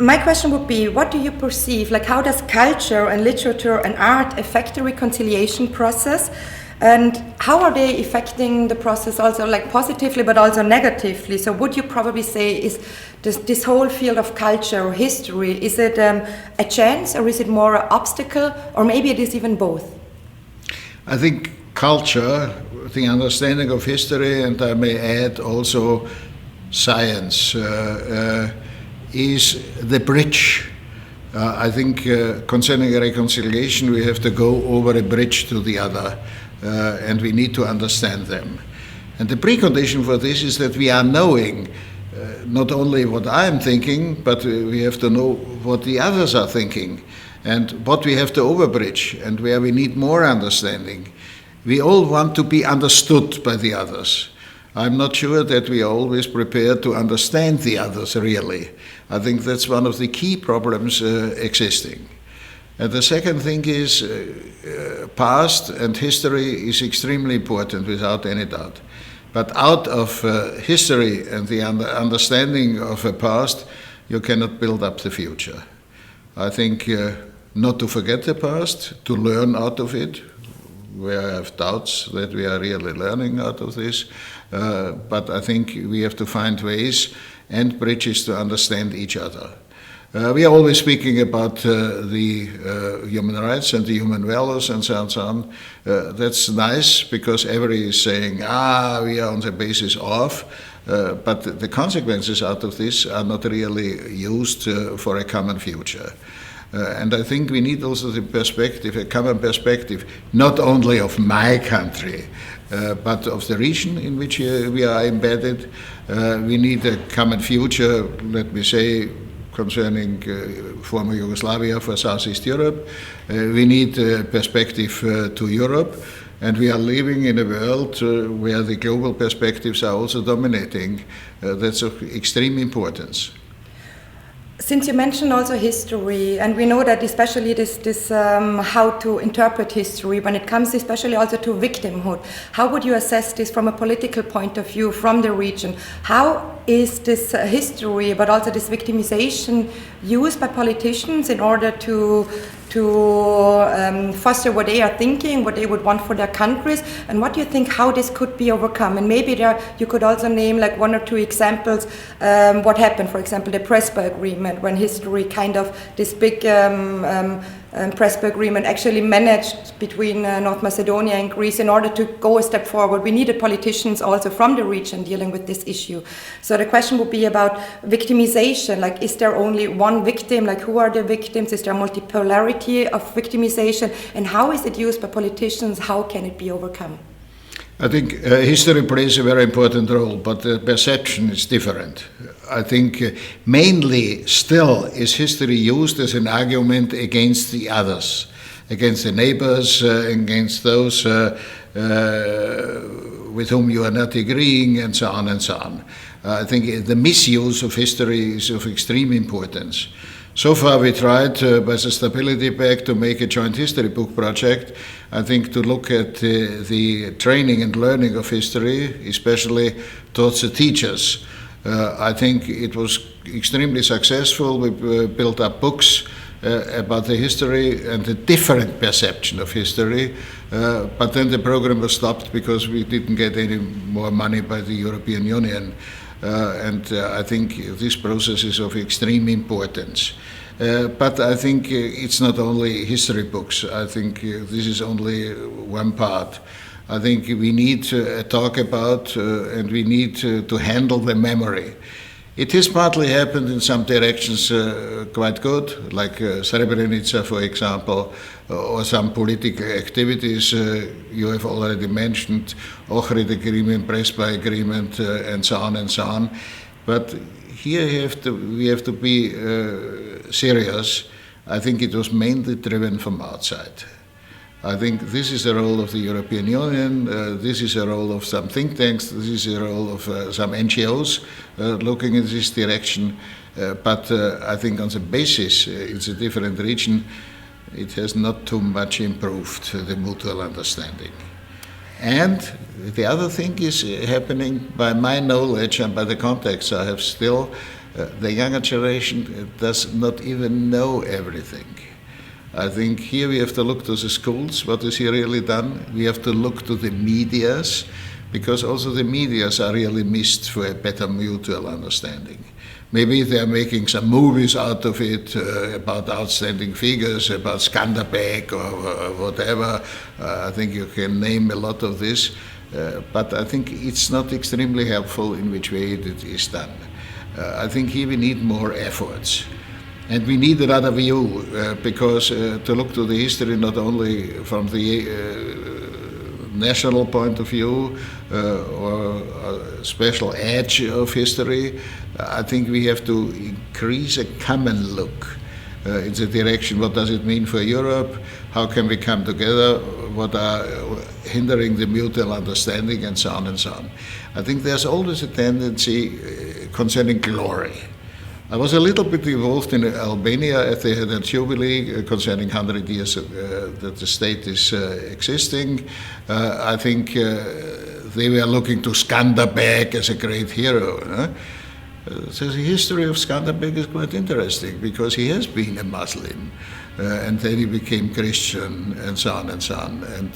My question would be, what do you perceive, like how does culture and literature and art affect the reconciliation process? And how are they affecting the process also, like positively but also negatively? So would you probably say is this whole field of culture or history, is it a chance or is it more an obstacle, or maybe it is even both? I think culture, the understanding of history, and I may add also science, is the bridge. I think concerning a reconciliation, we have to go over a bridge to the other. And we need to understand them. And the precondition for this is that we are knowing not only what I am thinking, but we have to know what the others are thinking and what we have to overbridge and where we need more understanding. We all want to be understood by the others. I'm not sure that we are always prepared to understand the others really. I think that's one of the key problems existing. And the second thing is past and history is extremely important without any doubt. But out of history and the understanding of a past, you cannot build up the future. I think not to forget the past, to learn out of it, where I have doubts that we are really learning out of this. But I think we have to find ways and bridges to understand each other. We are always speaking about the human rights and the human values and so on and so on. That's nice because everybody is saying, we are on the basis of, but the consequences out of this are not really used for a common future. And I think we need also the perspective, a common perspective, not only of my country, but of the region in which we are embedded. We need a common future, let me say, concerning former Yugoslavia for Southeast Europe. We need a perspective to Europe, and we are living in a world where the global perspectives are also dominating. That's of extreme importance. Since you mentioned also history, and we know that especially this how to interpret history when it comes especially also to victimhood, how would you assess this from a political point of view from the region? How is this history, but also this victimization used by politicians in order to foster what they are thinking, what they would want for their countries, and what do you think how this could be overcome? And maybe you could also name like one or two examples what happened, for example, the Prespa Agreement, when history kind of this big Prespa Agreement actually managed between North Macedonia and Greece in order to go a step forward. We needed politicians also from the region dealing with this issue. So the question would be about victimization, like is there only one victim, like who are the victims, is there multipolarity of victimization, and how is it used by politicians, how can it be overcome? I think history plays a very important role, but the perception is different. I think mainly still is history used as an argument against the others, against the neighbors, against those with whom you are not agreeing, and so on and so on. I think the misuse of history is of extreme importance. So far we tried by the Stability Pact to make a joint history book project, I think, to look at the training and learning of history, especially towards the teachers. I think it was extremely successful. We built up books about the history and the different perception of history, but then the program was stopped because we didn't get any more money by the European Union. And I think this process is of extreme importance. But I think it's not only history books. I think this is only one part. I think we need to talk about and we need to handle the memory. It has partly happened in some directions quite good, like Srebrenica, for example, or some political activities you have already mentioned, ERHARD agreement, Prespa agreement, and so on and so on. But here we have to be serious. I think it was mainly driven from outside. I think this is the role of the European Union, this is the role of some think tanks, this is the role of some NGOs looking in this direction, but I think on the basis, it's a different region, it has not too much improved the mutual understanding. And the other thing is happening, by my knowledge and by the contacts I have still, the younger generation does not even know everything. I think here we have to look to the schools, what is here really done. We have to look to the medias, because also the medias are really missed for a better mutual understanding. Maybe they're making some movies out of it, about outstanding figures, about Skanderbeg or whatever. I think you can name a lot of this, but I think it's not extremely helpful in which way it is done. I think here we need more efforts. And we need another view, because to look to the history not only from the national point of view or a special edge of history, I think we have to increase a common look in the direction, what does it mean for Europe, how can we come together, what are hindering the mutual understanding, and so on and so on. I think there's always a tendency concerning glory. I was a little bit involved in Albania at the Jubilee concerning 100 years that the state is existing. I think they were looking to Skanderbeg as a great hero. So the history of Skanderbeg is quite interesting, because he has been a Muslim, and then he became Christian, and so on and so on. And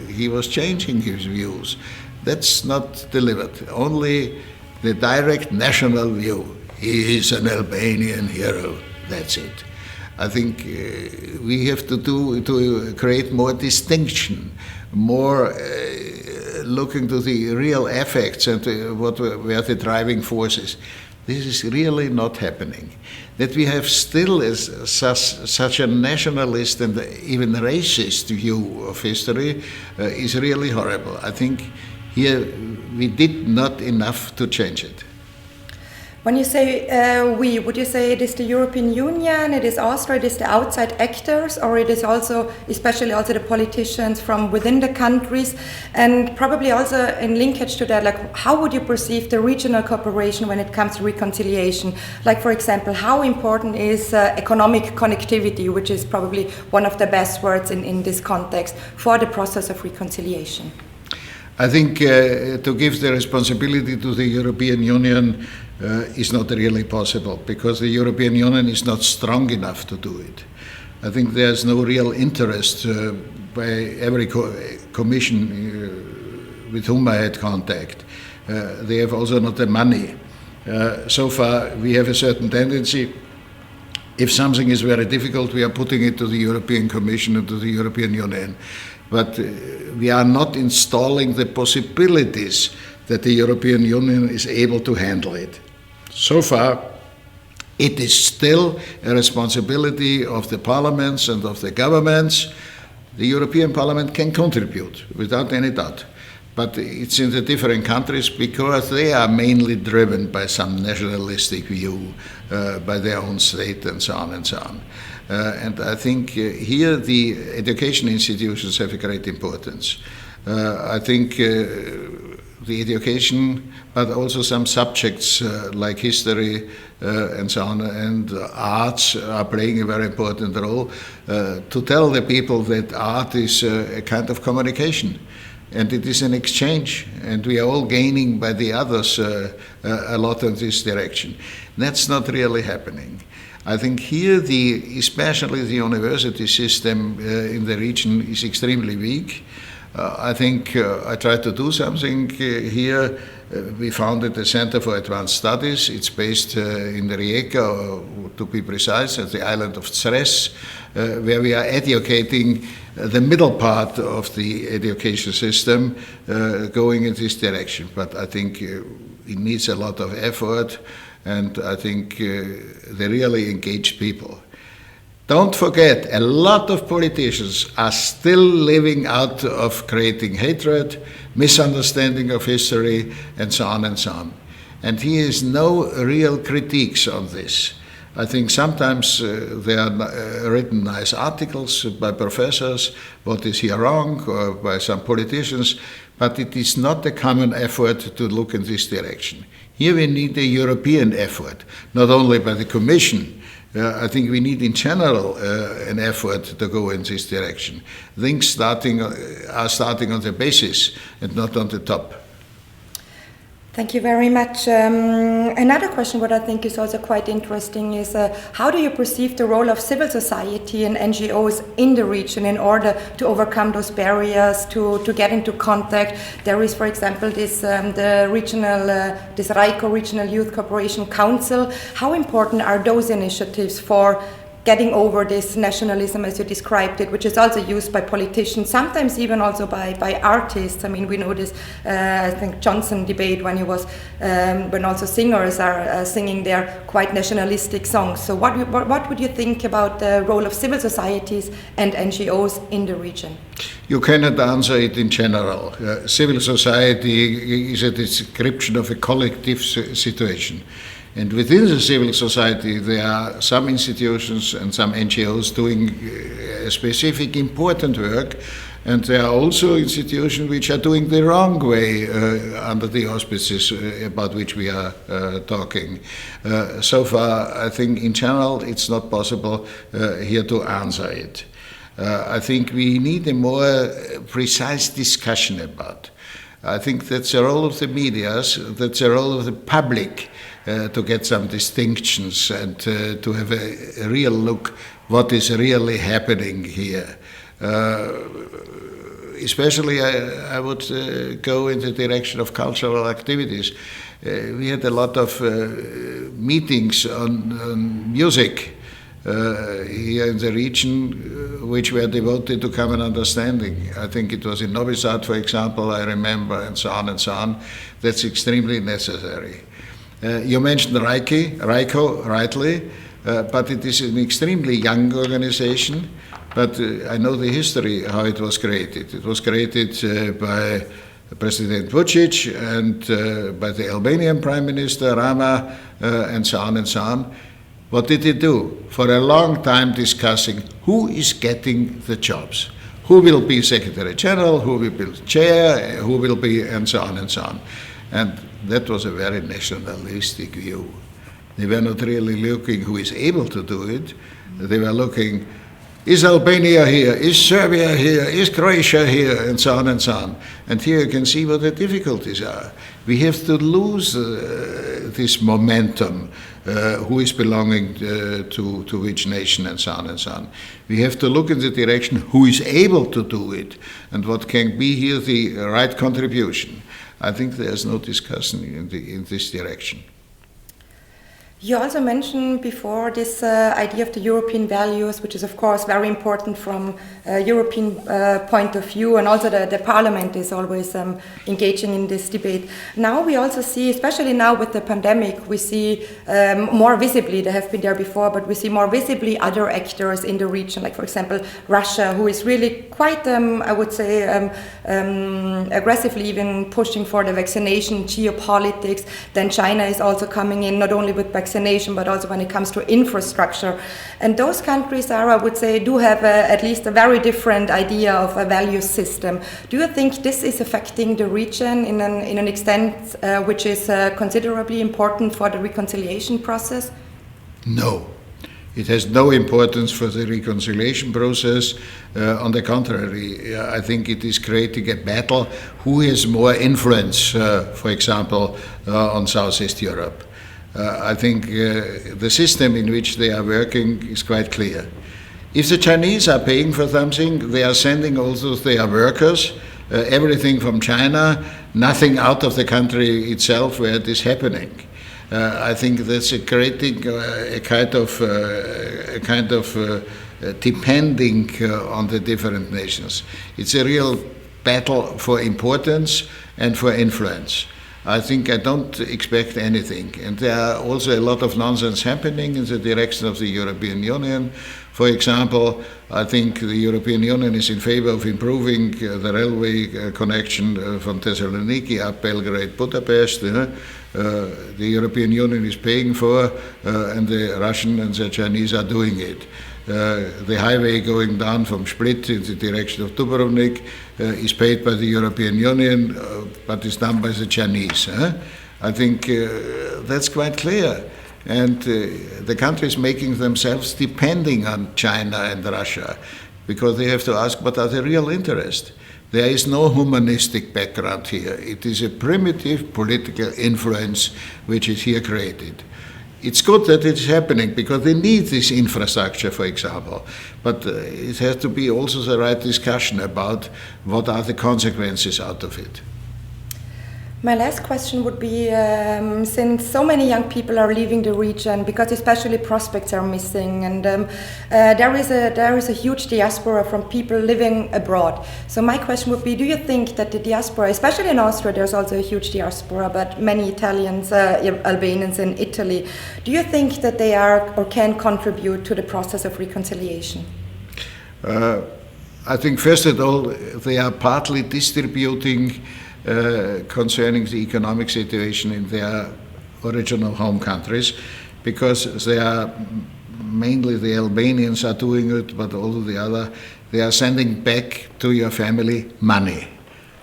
he was changing his views. That's not delivered. Only the direct national view. He is an Albanian hero. That's it. I think we have to create more distinction, more looking to the real effects and what were the driving forces. This is really not happening. That we have still such a nationalist and even racist view of history is really horrible. I think here we did not enough to change it. When you say we, would you say it is the European Union, it is Austria, it is the outside actors, or it is also, especially also the politicians from within the countries? And probably also in linkage to that, like how would you perceive the regional cooperation when it comes to reconciliation? Like, for example, how important is economic connectivity, which is probably one of the best words in this context, for the process of reconciliation? I think to give the responsibility to the European Union is not really possible, because the European Union is not strong enough to do it. I think there's no real interest by every commission with whom I had contact. They have also not the money. So far we have a certain tendency, if something is very difficult, we are putting it to the European Commission and to the European Union. But we are not installing the possibilities that the European Union is able to handle it. So far, it is still a responsibility of the parliaments and of the governments. The European Parliament can contribute, without any doubt. But it's in the different countries, because they are mainly driven by some nationalistic view, by their own state, and so on and so on. And I think here the education institutions have a great importance. I think the education, but also some subjects like history and so on, and arts are playing a very important role to tell the people that art is a kind of communication. And it is an exchange, and we are all gaining by the others a lot in this direction. That's not really happening. I think here, especially the university system in the region is extremely weak. I think I tried to do something here. We founded the Center for Advanced Studies. It's based in Rijeka, to be precise, at the island of Cres, where we are educating the middle part of the education system, going in this direction. But I think it needs a lot of effort, and I think they really engage people. Don't forget, a lot of politicians are still living out of creating hatred, misunderstanding of history, and so on and so on. And here is no real critiques on this. I think sometimes there are written nice articles by professors, what is here wrong, or by some politicians, but it is not a common effort to look in this direction. Here we need a European effort, not only by the Commission, I think we need in general an effort to go in this direction. Things are starting on the basis and not on the top. Thank you very much. Another question, what I think is also quite interesting, is how do you perceive the role of civil society and NGOs in the region in order to overcome those barriers, to get into contact? There is, for example, this RICO, Regional Youth Cooperation Council. How important are those initiatives for getting over this nationalism, as you described it, which is also used by politicians, sometimes even also by artists? I mean, we know this, I think, Johnson debate when he was, when also singers are singing their quite nationalistic songs. So what would you think about the role of civil societies and NGOs in the region? You cannot answer it in general. Civil society is a description of a collective situation. And within the civil society, there are some institutions and some NGOs doing specific important work, and there are also institutions which are doing the wrong way under the auspices about which we are talking. So far, I think in general it's not possible here to answer it. I think we need a more precise discussion about. I think that's the role of the medias, that's the role of the public, to get some distinctions and to have a real look what is really happening here. Especially I would go in the direction of cultural activities. We had a lot of meetings on music here in the region, which were devoted to common understanding. I think it was in Novi Sad, for example, I remember, and so on and so on. That's extremely necessary. You mentioned RICO, rightly, but it is an extremely young organization. But I know the history, how it was created. It was created by President Vučić and by the Albanian Prime Minister Rama, and so on and so on. What did he do? For a long time discussing who is getting the jobs. Who will be Secretary General, who will be Chair, who will be, and so on and so on. And that was a very nationalistic view. They were not really looking who is able to do it. They were looking, is Albania here? Is Serbia here? Is Croatia here? And so on and so on. And here you can see what the difficulties are. We have to lose this momentum, who is belonging to which nation, and so on and so on. We have to look in the direction who is able to do it and what can be here the right contribution. I think there's no discussion in this direction. You also mentioned before this idea of the European values, which is of course very important from a European point of view, and also the Parliament is always engaging in this debate. Now we also see, especially now with the pandemic, we see more visibly, they have been there before, but we see more visibly other actors in the region, like for example Russia, who is really quite, I would say, aggressively even pushing for the vaccination, geopolitics. Then China is also coming in, not only with vaccination, but also when it comes to infrastructure. And those countries are, I would say, do have at least a very different idea of a value system. Do you think this is affecting the region in an extent which is considerably important for the reconciliation process? No. It has no importance for the reconciliation process. On the contrary, I think it is creating a battle who has more influence, for example, on Southeast Europe. I think the system in which they are working is quite clear. If the Chinese are paying for something, they are sending also their workers, everything from China, nothing out of the country itself where it is happening. I think that's creating a kind of depending on the different nations. It's a real battle for importance and for influence. I think I don't expect anything. And there are also a lot of nonsense happening in the direction of the European Union. For example, I think the European Union is in favor of improving the railway connection from Thessaloniki up Belgrade, Budapest. The European Union is paying for, and the Russian and the Chinese are doing it. The highway going down from Split in the direction of Dubrovnik is paid by the European Union, but is done by the Chinese. I think that's quite clear. and the countries making themselves depending on China and Russia, because they have to ask what are the real interests. There is no humanistic background here. It is a primitive political influence which is here created. It's good that it's happening because they need this infrastructure, for example. But it has to be also the right discussion about what are the consequences out of it. My last question would be, since so many young people are leaving the region, because especially prospects are missing, and there is a huge diaspora from people living abroad. So my question would be, do you think that the diaspora, especially in Austria, there's also a huge diaspora, but many Italians, Albanians in Italy, do you think that they are or can contribute to the process of reconciliation? I think first of all, they are partly distributing concerning the economic situation in their original home countries, because they are mainly the Albanians are doing it, but all the other, they are sending back to your family money,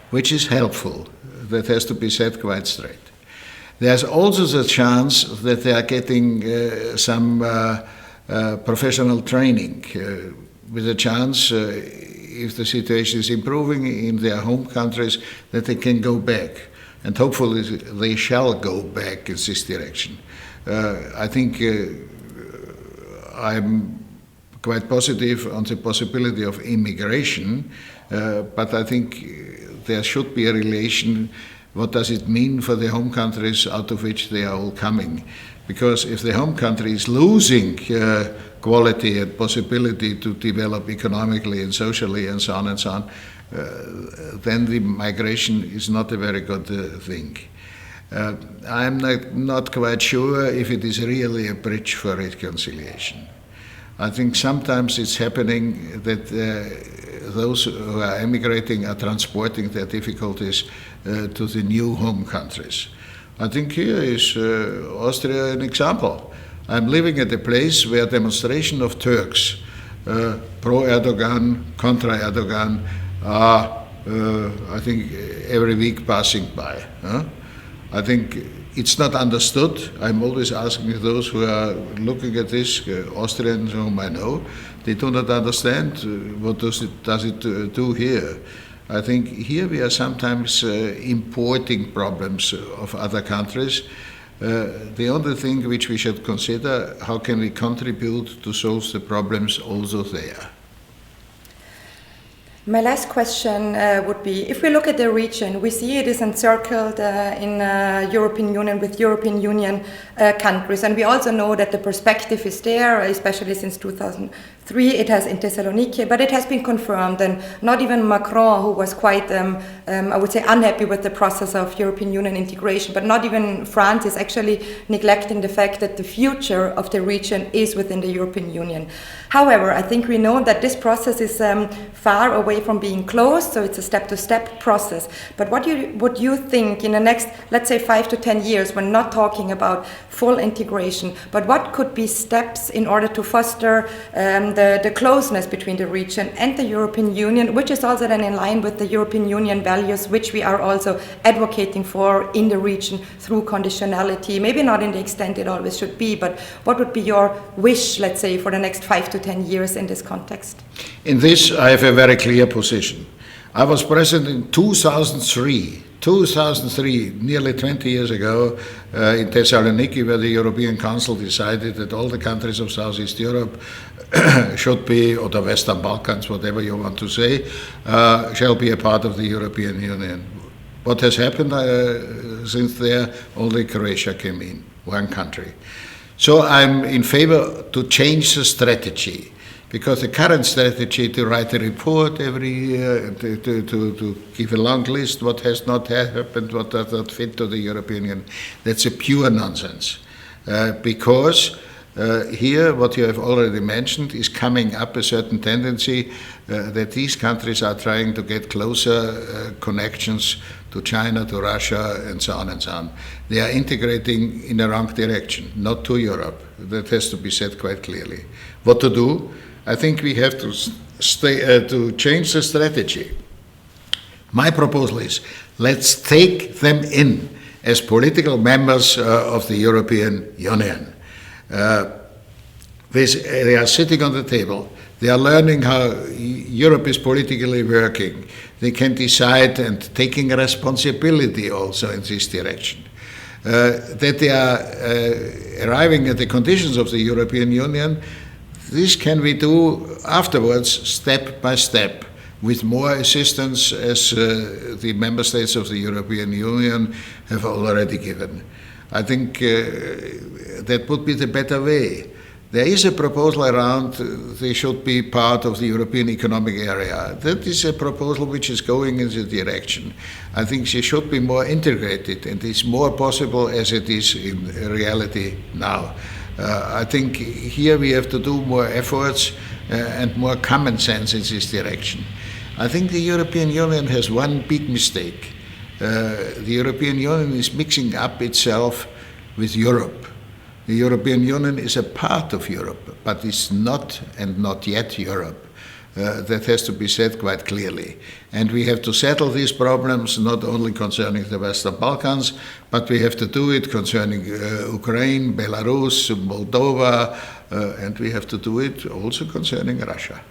which is helpful. That has to be said quite straight. There's also the chance that they are getting some professional training, with a chance if the situation is improving in their home countries, that they can go back. And hopefully they shall go back in this direction. I think I'm quite positive on the possibility of immigration, but I think there should be a relation. What does it mean for the home countries out of which they are all coming? Because if the home country is losing quality and possibility to develop economically and socially and so on, then the migration is not a very good thing. I'm not quite sure if it is really a bridge for reconciliation. I think sometimes it's happening that those who are emigrating are transporting their difficulties to the new home countries. I think here is Austria an example. I'm living at a place where demonstration of Turks, pro-Erdogan, contra-Erdogan, are, I think, every week passing by. I think it's not understood. I'm always asking those who are looking at this, Austrians whom I know, they do not understand what does it do here. I think here we are sometimes importing problems of other countries. The only thing which we should consider, how can we contribute to solve the problems also there? My last question would be, if we look at the region, we see it is encircled in European Union with European Union countries, and we also know that the perspective is there, especially since 2003, it has in Thessaloniki, but it has been confirmed, and not even Macron, who was quite, I would say, unhappy with the process of European Union integration, but not even France is actually neglecting the fact that the future of the region is within the European Union. However, I think we know that this process is far away from being closed, so it's a step-to-step process. But what would you think in the next, let's say, 5 to 10 years, we're not talking about full integration, but what could be steps in order to foster the closeness between the region and the European Union, which is also then in line with the European Union values, which we are also advocating for in the region through conditionality, maybe not in the extent it always should be, but what would be your wish, let's say, for the next 5 to 10 years in this context? In this, I have a very clear position. I was present in 2003, nearly 20 years ago, in Thessaloniki, where the European Council decided that all the countries of Southeast Europe should be, or the Western Balkans, whatever you want to say, shall be a part of the European Union. What has happened since there? Only Croatia came in, one country. So I'm in favor to change the strategy, because the current strategy to write a report every year, to give a long list, what has not happened, what does not fit to the European Union, that's a pure nonsense. Because here, what you have already mentioned, is coming up a certain tendency that these countries are trying to get closer connections to China, to Russia, and so on and so on. They are integrating in the wrong direction, not to Europe. That has to be said quite clearly. What to do? I think we have to to change the strategy. My proposal is, let's take them in as political members of the European Union. They are sitting on the table. They are learning how Europe is politically working. They can decide and taking responsibility also in this direction. That they are arriving at the conditions of the European Union, this can we do afterwards, step by step, with more assistance as the member states of the European Union have already given. I think that would be the better way. There is a proposal around they should be part of the European Economic Area. That is a proposal which is going in the direction. I think they should be more integrated, and it's more possible as it is in reality now. I think here we have to do more efforts and more common sense in this direction. I think the European Union has one big mistake. The European Union is mixing up itself with Europe. The European Union is a part of Europe, but it's not and not yet Europe. That has to be said quite clearly. And we have to settle these problems not only concerning the Western Balkans, but we have to do it concerning Ukraine, Belarus, Moldova, and we have to do it also concerning Russia.